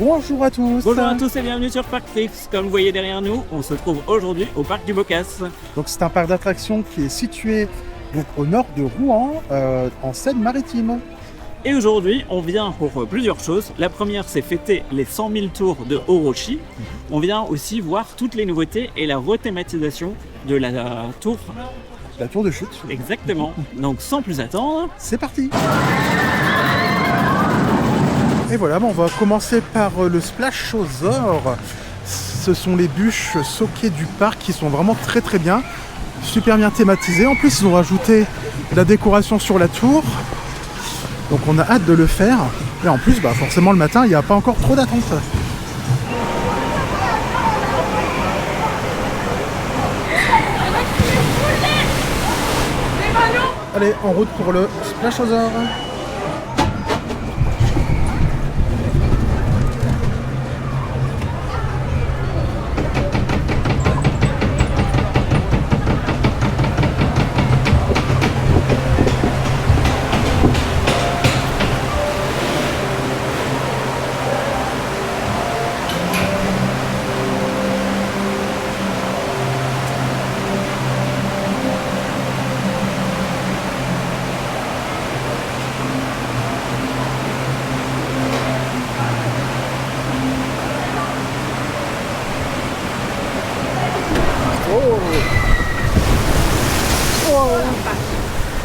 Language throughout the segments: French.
Bonjour à tous. Bonjour à tous et bienvenue sur Parc Trix. Comme vous voyez derrière nous, on se trouve aujourd'hui au parc du Bocas. Donc c'est un parc d'attractions qui est situé donc, au nord de Rouen, en Seine-Maritime. Et aujourd'hui, on vient pour plusieurs choses. La première, c'est fêter les 100 000 tours de Orochi. On vient aussi voir toutes les nouveautés et la rethématisation de la tour. La tour de chute. Exactement. Donc sans plus attendre, c'est parti. Et voilà, on va commencer par le Splashosaur. Ce sont les bûches soquées du parc qui sont vraiment très très bien. Super bien thématisées. En plus, ils ont rajouté de la décoration sur la tour. Donc on a hâte de le faire. Et en plus, forcément le matin, il n'y a pas encore trop d'attente. Allez, en route pour le Splashosaur.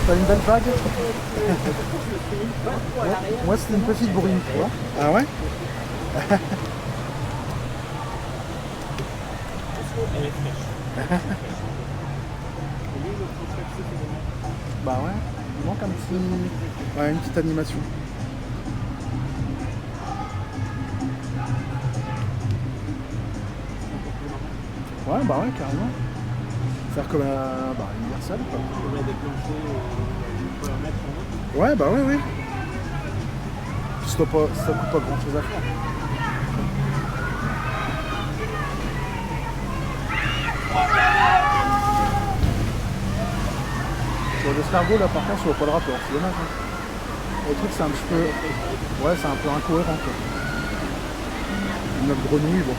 T'as une belle vague. Moi c'était une petite bourrine, toi. Ah ouais. Bah ouais, il manque un petit... Ouais, une petite animation. Ouais, bah ouais, carrément. Faire comme à Universal, quoi. Ouais, bah ouais, oui. Ça coûte pas grand chose à faire. Sur l'escargot, là, par contre, je vois pas le rapport, c'est dommage. Hein. Le truc, c'est un petit peu... Ouais, c'est un peu incohérent, quoi. Une grenouille, bon.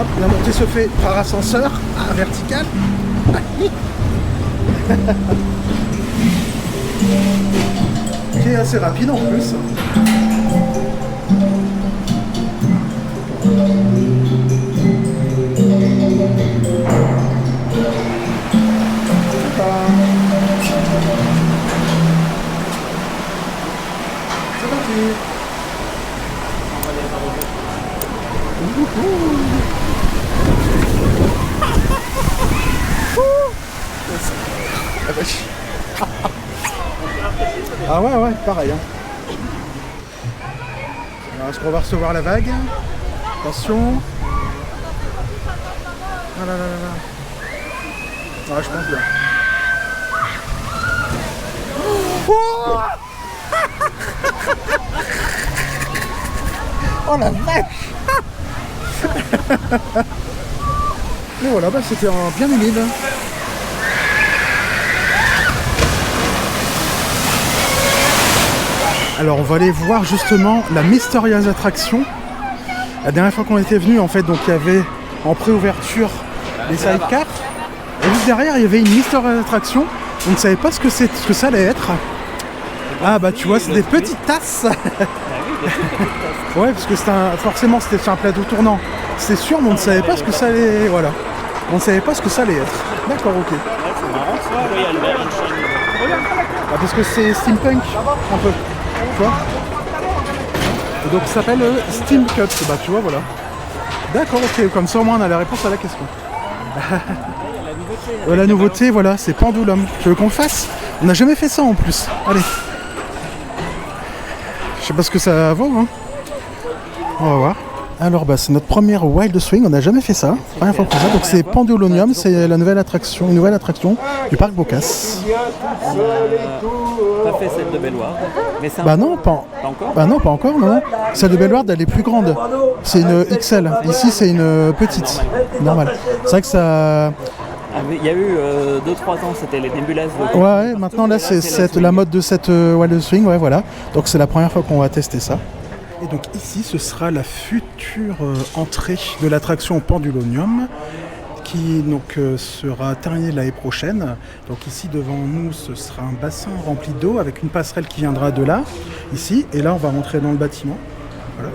Hop, la montée se fait par ascenseur à vertical. Qui est assez rapide en plus. C'est parti. Ah ouais, pareil. Hein. Alors, est-ce qu'on va recevoir la vague? Attention. Ah là là là là. Ouais, je pense bien. Oh, oh la vache. Et voilà, c'était bien humide. Alors on va aller voir justement la mystérieuse attraction. La dernière fois qu'on était venu, en fait, donc il y avait en pré-ouverture les sidecars. Et juste derrière, il y avait une mystérieuse attraction. On ne savait pas ce que ça allait être. Ah bah tu vois, c'est des petites tasses. Ouais, parce que forcément c'était sur un plateau tournant. C'est sûr, mais on ne savait pas ce que ça allait. Voilà. On ne savait pas ce que ça allait être. D'accord, ok. Ah, parce que c'est steampunk un peu. Tu vois. Et donc ça s'appelle Steam Cup. Bah tu vois, voilà. D'accord, ok. Comme ça au moins on a la réponse à la question. La nouveauté, voilà, c'est Pendulum. Tu veux qu'on le fasse? On n'a jamais fait ça en plus. Allez. Je sais pas ce que ça vaut, hein. On va voir. Alors c'est notre première Wild Swing, on n'a jamais fait ça, première fois pour ça. Donc c'est Pendulonium, c'est la nouvelle attraction, une nouvelle attraction du parc Bocas. T'as fait celle de Bellward. Mais c'est Bah non, pas encore. Bah non, pas encore, non. Celle de Bellward, elle est plus grande. C'est une XL. Ici, c'est une petite. Normale. C'est vrai que ça... Il y a eu 2-3 ans, c'était les nébulas. Ouais, maintenant là, c'est la mode de cette le swing, ouais, voilà. Donc c'est la première fois qu'on va tester ça. Et donc ici, ce sera la future entrée de l'attraction Pendulonium, qui donc sera terminée l'année prochaine. Donc ici devant nous, ce sera un bassin rempli d'eau avec une passerelle qui viendra de là, ici. Et là, on va rentrer dans le bâtiment. Voilà.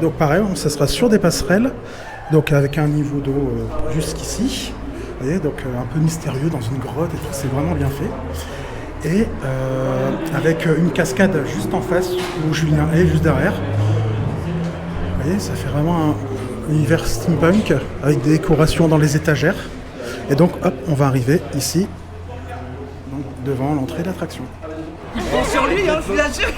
Donc pareil, ça sera sur des passerelles, donc avec un niveau d'eau jusqu'ici. Vous voyez, donc un peu mystérieux dans une grotte et tout, c'est vraiment bien fait. Et avec une cascade juste en face où Julien est, juste derrière. Vous voyez, ça fait vraiment un univers steampunk avec des décorations dans les étagères. Et donc, hop, on va arriver ici, donc, devant l'entrée de l'attraction. Il prend sur lui, hein, je vous l'assure.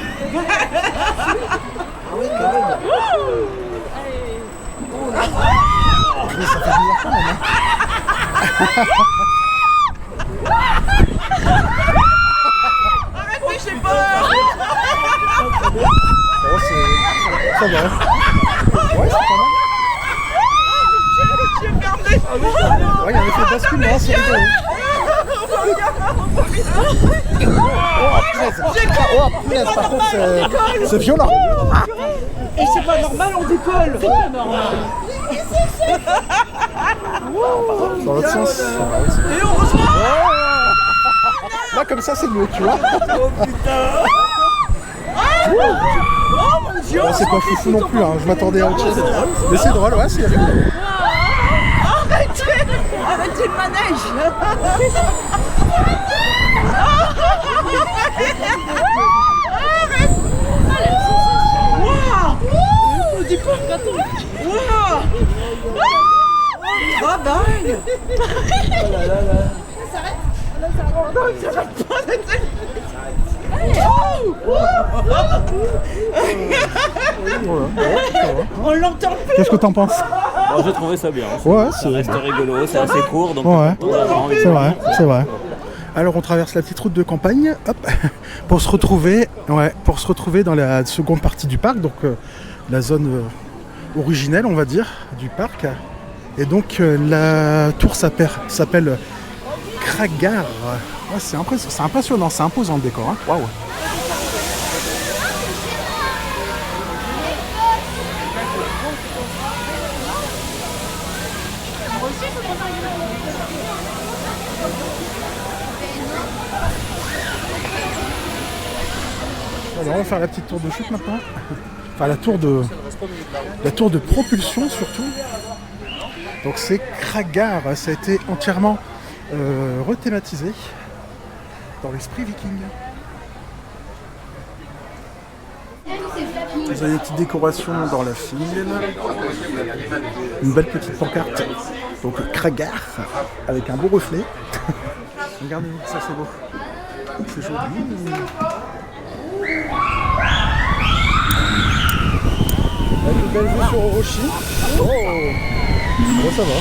Mais ça fait bizarre quand même, hein. Arrêtez, j'ai peur. Oh, ça va. Ouais, c'est pas mal. J'ai fermé. Ouais, il y a un effet de basculement, c'est rigolo. Oh, punaise, par contre, c'est violent. Et c'est pas normal, on décolle. C'est pas normal. Dans l'autre sens. Et heureusement. Là, comme ça, c'est mieux, tu vois. Oh putain. Oh mon Dieu. Bon, c'est pas foufou non plus, hein. Je m'attendais à autre chose. Mais c'est drôle, ouais, c'est rigolo. Arrêtez le manège. Waouh. Dis pas, waouh. Ah dingue. Ça s'arrête. Non, ça s'arrête pas. On l'entend plus. Qu'est-ce que t'en penses? Bon, j'ai trouvé ça bien. Ouais, Ça reste rigolo, c'est assez court, donc ouais, c'est vrai, c'est vrai. Alors on traverse la petite route de campagne, hop, pour se retrouver dans la seconde partie du parc, donc la zone originelle, on va dire, du parc. Et donc la tour s'appelle Kragar. Ouais, c'est impressionnant, c'est imposant le décor. Hein. Waouh. Alors on va faire la petite tour de chute maintenant. Enfin la tour de propulsion surtout. Donc c'est Kragar, ça a été entièrement rethématisé dans l'esprit viking. Vous avez des petites décorations dans la file. Une belle petite pancarte. Donc Kragar avec un beau reflet. Regardez, ça c'est beau. C'est joli. Avec une belle vue sur Orochi. Oh, bon, ça va.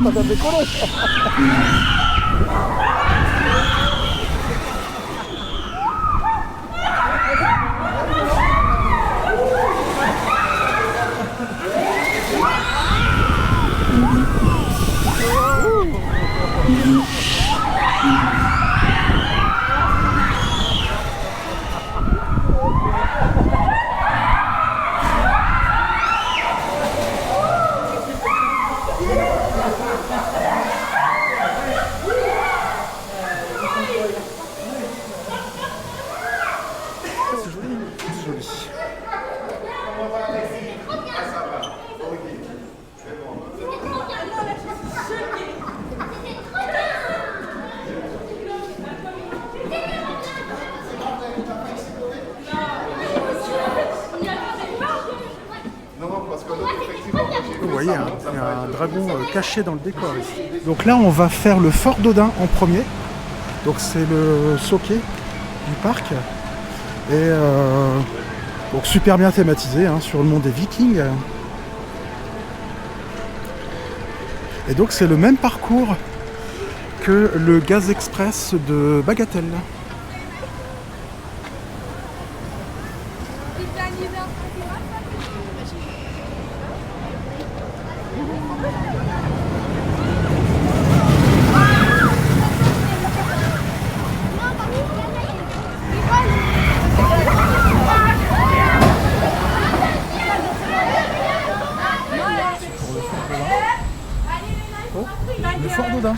Madame décollé. Vous voyez, il y a un dragon caché dans le décor ici. Donc là, on va faire le fort d'Odin en premier. Donc c'est le Soke du parc. Et donc super bien thématisé hein, sur le monde des Vikings. Et donc c'est le même parcours que le Gaz Express de Bagatelle. Le Fort d'Odin.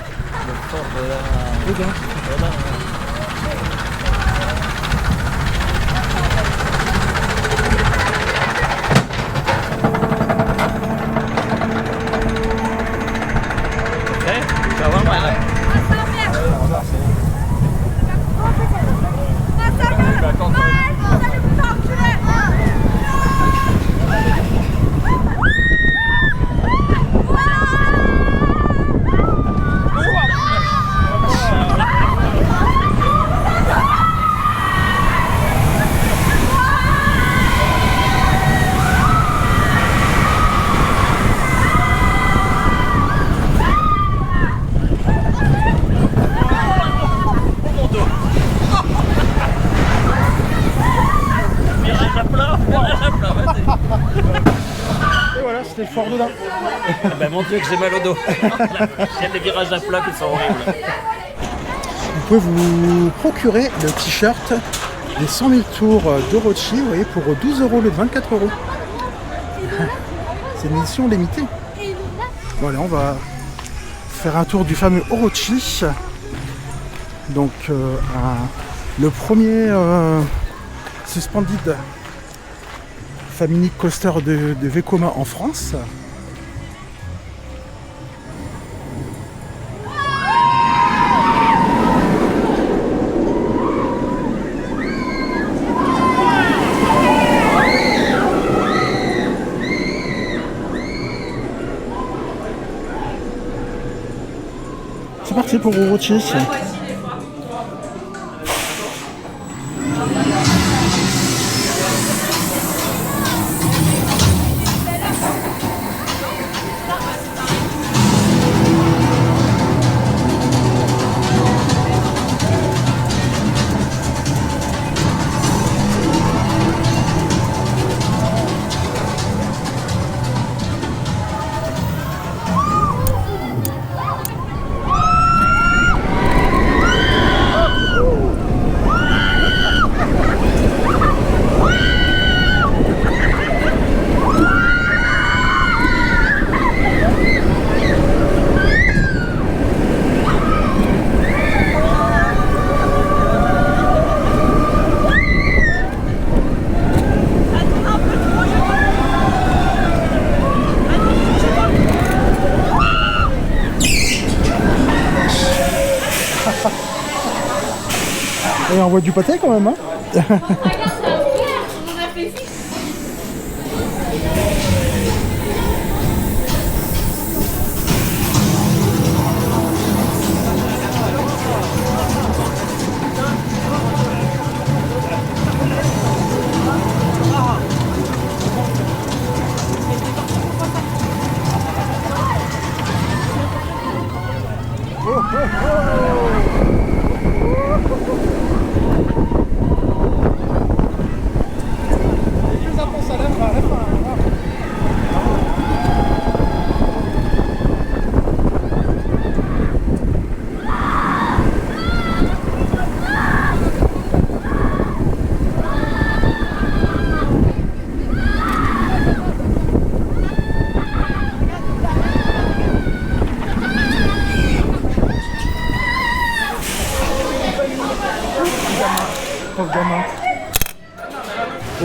Odin. Et voilà, c'était le Fort d'Odin. Ben mon Dieu que j'ai mal au dos. Il y a des virages à plat qui sont horribles. Vous pouvez vous procurer le t-shirt des 100 000 tours d'Orochi, vous voyez, pour 12 € au lieu de 24 €. C'est une édition limitée. Voilà, on va faire un tour du fameux Orochi. Donc le premier Suspended Family Coaster de Vekoma en France. C'est parti pour Orochi. Et on voit du pâté quand même, hein.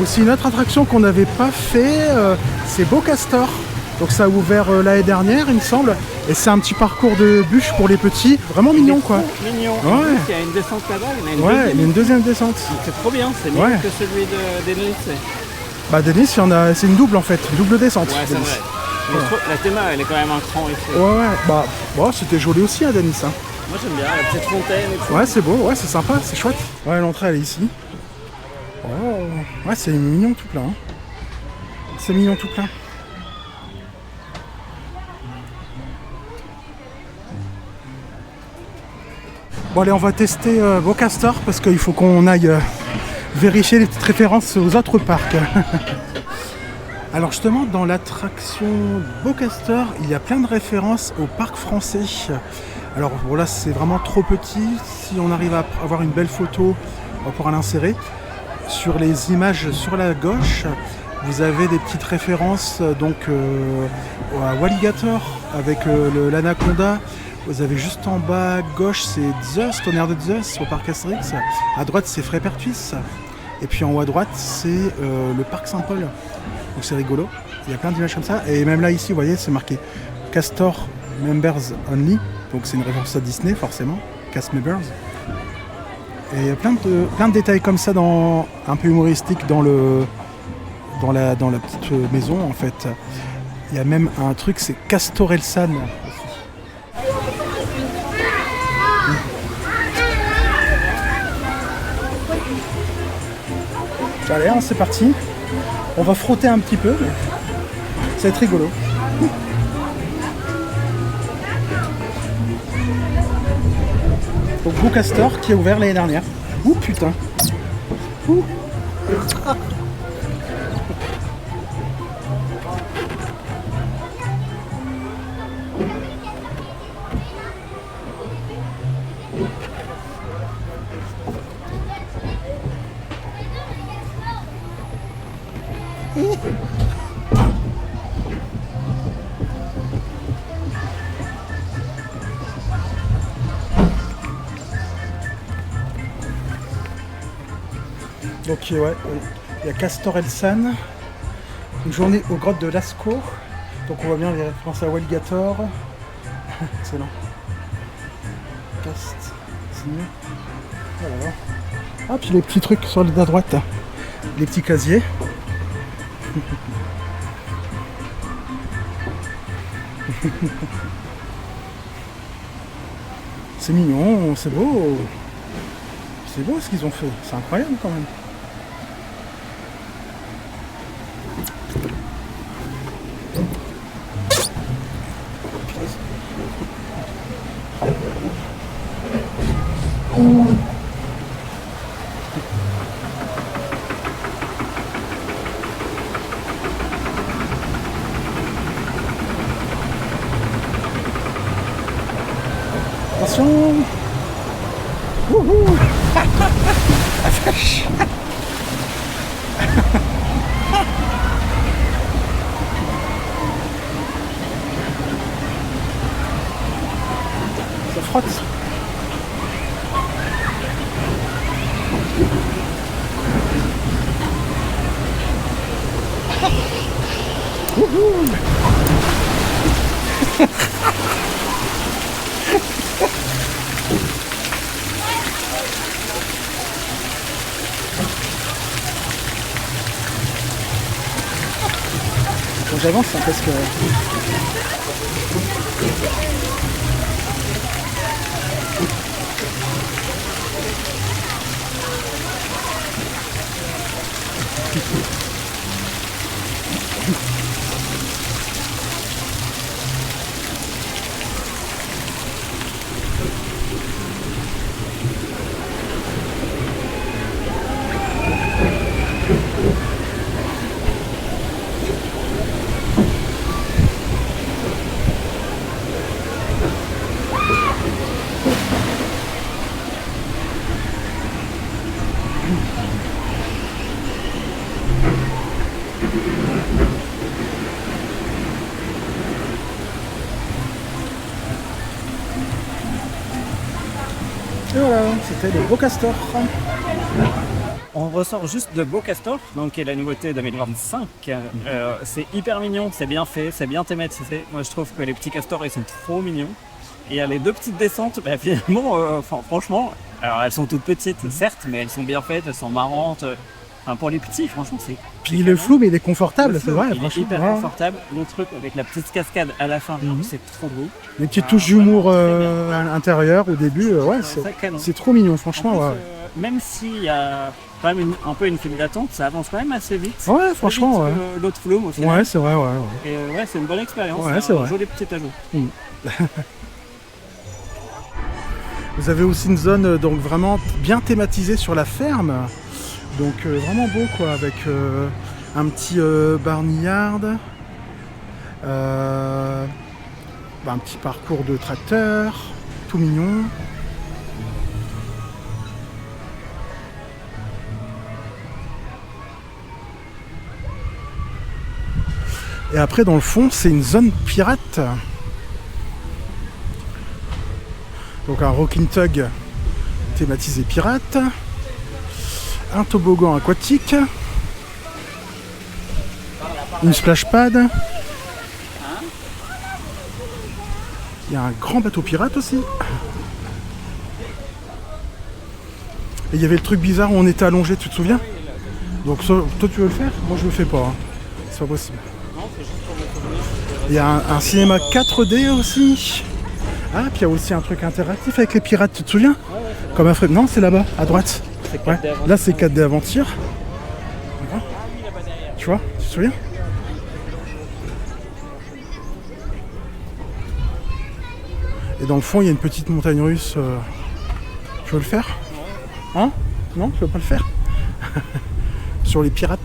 Aussi une autre attraction qu'on n'avait pas fait, c'est Beau Castor. Donc ça a ouvert l'année dernière il me semble. Et c'est un petit parcours de bûche pour les petits. Vraiment mignon quoi. Mignon. Ouais. Il y a une descente là-bas. Il y a une deuxième descente. C'est trop bien, c'est mieux que celui d'Ennis. Bah Denis, c'est une double en fait, une double descente. Ouais, c'est vrai. Mais la théma elle est quand même un cran ici. Ouais. Bah c'était joli aussi hein, Denis. Hein. Moi j'aime bien la petite fontaine et tout. Ouais, c'est beau, ouais, c'est sympa, c'est chouette. Ouais, l'entrée elle est ici. Oh, ouais, c'est mignon tout plein. Hein. C'est mignon tout plein. Bon allez, on va tester Bocastor parce qu'il faut qu'on aille vérifier les petites références aux autres parcs. Alors justement, dans l'attraction Bocastor, il y a plein de références aux parcs français. Alors bon, là c'est vraiment trop petit. Si on arrive à avoir une belle photo, on va pouvoir l'insérer. Sur les images sur la gauche, vous avez des petites références donc à Walligator avec l'anaconda. Vous avez juste en bas à gauche, c'est Zeus, tonnerre de Zeus au parc Astérix. À droite, c'est Frépertuis. Et puis en haut à droite, c'est le parc Saint-Paul. Donc c'est rigolo. Il y a plein d'images comme ça. Et même là, ici, vous voyez, c'est marqué Castor Members Only. Donc c'est une référence à Disney, forcément. Cast Members. Et il y a plein de détails comme ça, un peu humoristiques dans la petite maison, en fait. Il y a même un truc, c'est Castorelsan. Allez, hein, c'est parti. On va frotter un petit peu. Ça va être rigolo. Donc Bocastor qui a ouvert l'année dernière. Ouh putain. Ouh. Donc ouais, il y a Castorelsan, une journée aux grottes de Lascaux. Donc on voit bien les références à Walligator. Excellent. Cast, c'est mieux. Voilà. Ah, puis les petits trucs sur la droite, les petits casiers. C'est mignon, c'est beau. C'est beau ce qu'ils ont fait, c'est incroyable quand même. Attention. Wouhou. La vache. Ça frotte. Wouhou. Quand j'avance, c'est parce que... Et voilà, c'était le Bocastor. On ressort juste de Bocastor, donc qui est la nouveauté 2025. C'est hyper mignon, c'est bien fait, c'est bien thématisé. Moi je trouve que les petits castors ils sont trop mignons. Et il y a les deux petites descentes, bah, finalement, franchement, alors elles sont toutes petites certes, mais elles sont bien faites, elles sont marrantes. Enfin, pour les petits, franchement, c'est. Puis le flou, mais il est confortable, Le c'est flow, vrai. il est Franchement, hyper ouais. confortable. Le truc avec la petite cascade à la fin, c'est trop beau. Les petites touches d'humour à l'intérieur au début, ouais, Ça, canon. c'est trop mignon, En franchement. plus, Ouais, même s'il y a quand même un peu une file d'attente, ça avance quand même assez vite. ouais Plus franchement, vite ouais. que l'autre Flume au final. Ouais, c'est vrai, ouais. Et ouais, c'est une bonne expérience. Ouais, c'est un vrai. joli petit ajout. Vous avez aussi une zone donc vraiment bien thématisée sur la ferme. Donc vraiment beau quoi, avec un petit barnyard, un petit parcours de tracteur, tout mignon. Et après dans le fond c'est une zone pirate. Donc un rocking tug thématisé pirate, un toboggan aquatique, une splash pad, il y a un grand bateau pirate aussi. Et il y avait le truc bizarre où on était allongé, tu te souviens? Donc toi tu veux le faire? Moi je le fais pas, hein. C'est pas possible. Il y a un cinéma 4D aussi. Ah, puis il y a aussi un truc interactif avec les pirates, tu te souviens? Comme un frais. Non, c'est là-bas, à droite. Ouais. Là, c'est 4D Aventure. Voilà. Tu vois, tu te souviens? Et dans le fond, il y a une petite montagne russe. Tu veux le faire? Hein? Non, tu veux pas le faire? Sur les pirates.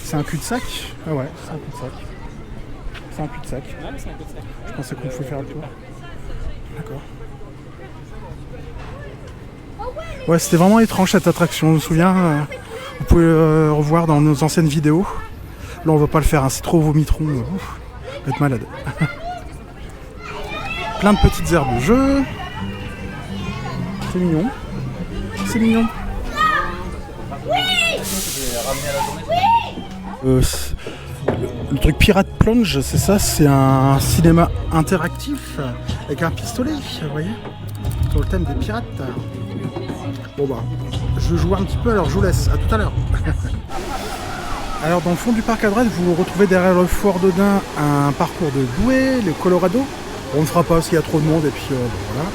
C'est un cul-de-sac? Ah ouais, c'est un cul-de-sac. C'est un cul-de-sac. Je pensais qu'on pouvait faire le tour. D'accord. Ouais, c'était vraiment étrange cette attraction, je me souviens. Vous pouvez revoir dans nos anciennes vidéos. Là, on va pas le faire, hein, c'est trop vomitron. Ouf, on va être malade. Plein de petites aires de jeu. C'est mignon. C'est mignon. Le truc Pirate Plunge, c'est ça, c'est un cinéma interactif avec un pistolet, vous voyez, sur le thème des pirates. Bon bah, je vais jouer un petit peu, alors je vous laisse, à tout à l'heure. Alors dans le fond du parc à droite, vous retrouvez derrière le Fort d'Odin un parcours de bouée, le Colorado. On ne fera pas parce qu'il y a trop de monde et puis voilà.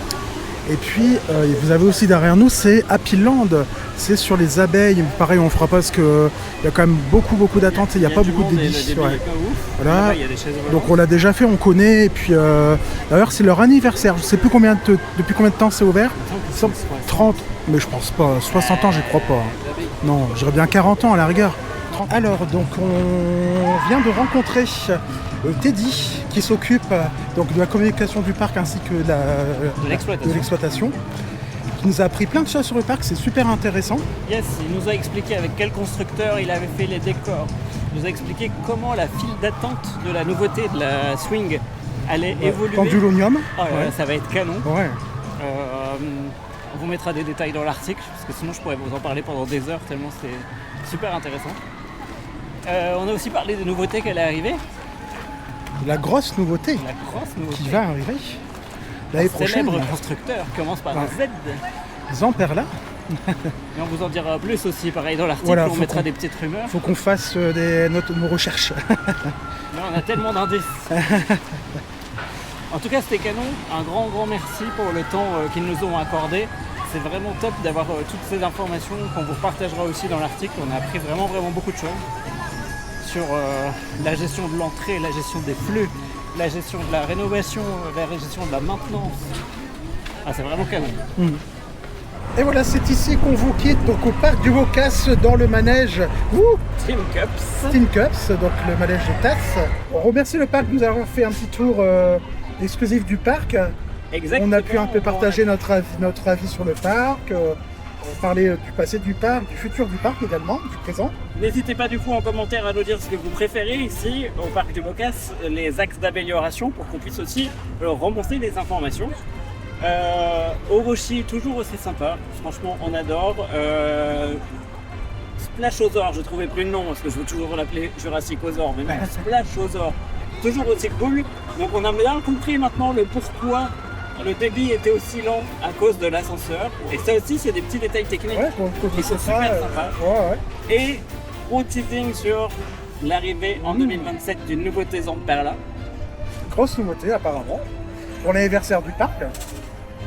Et puis vous avez aussi derrière nous, c'est Happy Land, c'est sur les abeilles. Pareil, on ne fera pas parce qu'il y a quand même beaucoup d'attentes, il n'y a pas beaucoup de débit. Ouais. Voilà. Donc on l'a déjà fait, on connaît. Et puis d'ailleurs c'est leur anniversaire, je ne sais plus depuis combien de temps c'est ouvert. 30, mais je pense pas, 60 ans j'y crois pas. Non, j'aurais bien 40 ans à la rigueur. Alors donc on vient de rencontrer Teddy qui s'occupe donc de la communication du parc ainsi que de l'exploitation. Qui nous a appris plein de choses sur le parc, c'est super intéressant. Yes, il nous a expliqué avec quel constructeur il avait fait les décors. Il nous a expliqué comment la file d'attente de la nouveauté de la swing allait évoluer. Pendulonium. Oh, ouais. Ça va être canon. Ouais. On vous mettra des détails dans l'article parce que sinon je pourrais vous en parler pendant des heures tellement c'est super intéressant. On a aussi parlé des nouveautés qu'elle est arrivée. La grosse nouveauté. Qui va arriver l'année prochaine. Célèbre constructeur commence par un Z. Zamperla. Et on vous en dira plus aussi, pareil dans l'article, voilà, on mettra des petites rumeurs. Faut qu'on fasse nos recherches. Là, on a tellement d'indices. En tout cas, c'était canon. Un grand merci pour le temps qu'ils nous ont accordé. C'est vraiment top d'avoir toutes ces informations qu'on vous partagera aussi dans l'article. On a appris vraiment beaucoup de choses sur la gestion de l'entrée, la gestion des flux, la gestion de la rénovation, la gestion de la maintenance. Ah, c'est vraiment canon. Et voilà, c'est ici qu'on vous quitte, donc au parc du Bocas, dans le manège Tin Cups, donc le manège de tasse. On remercie le parc de nous avoir fait un petit tour exclusif du parc. Exactement. On a pu un peu partager notre avis sur le parc, parler du passé du parc, du futur du parc également, du présent. N'hésitez pas du coup en commentaire à nous dire ce que vous préférez ici au parc du Bocas, les axes d'amélioration pour qu'on puisse aussi remonter les informations. Orochi toujours aussi sympa, franchement on adore. Splashosaur, je trouvais plus le nom parce que je veux toujours l'appeler Jurassicosaur, mais non, Splashosaur, toujours aussi cool. Donc on a bien compris maintenant le pourquoi le débit était aussi lent à cause de l'ascenseur. Et ça aussi, c'est des petits détails techniques qui sont super sympas. Et gros teasing sur l'arrivée en 2027 d'une nouveauté Zamperla. Grosse nouveauté apparemment, pour l'anniversaire du parc.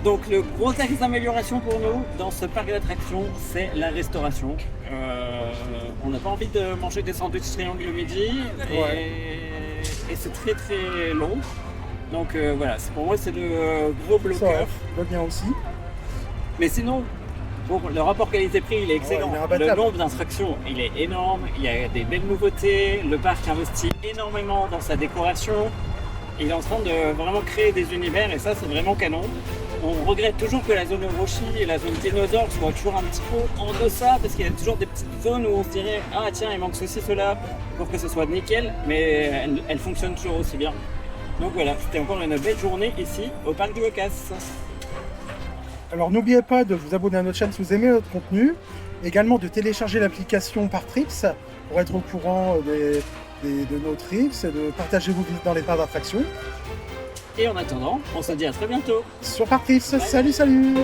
Donc le gros axe d'amélioration pour nous dans ce parc d'attractions, c'est la restauration. On n'a pas envie de manger des sandwichs triangles le midi et c'est très très long. Donc voilà, pour moi c'est le gros bloqueur. Ça va bien aussi. Mais sinon, pour le rapport qualité-prix, il est excellent. Le nombre d'attractions, il est énorme. Il y a des belles nouveautés. Le parc investit énormément dans sa décoration. Il est en train de vraiment créer des univers et ça c'est vraiment canon. On regrette toujours que la zone Orochi et la zone dinosaure soient toujours un petit peu en deçà parce qu'il y a toujours des petites zones où on se dirait ah tiens il manque ceci, cela pour que ce soit nickel, mais elles fonctionnent toujours aussi bien. Donc voilà, c'était encore une belle journée ici au parc du Bocas. Alors n'oubliez pas de vous abonner à notre chaîne si vous aimez notre contenu, également de télécharger l'application par Trips pour être au courant de nos trips et de partager vos visites dans les parcs d'attractions. Et en attendant, on se dit à très bientôt sur Parc Trips. Salut, salut.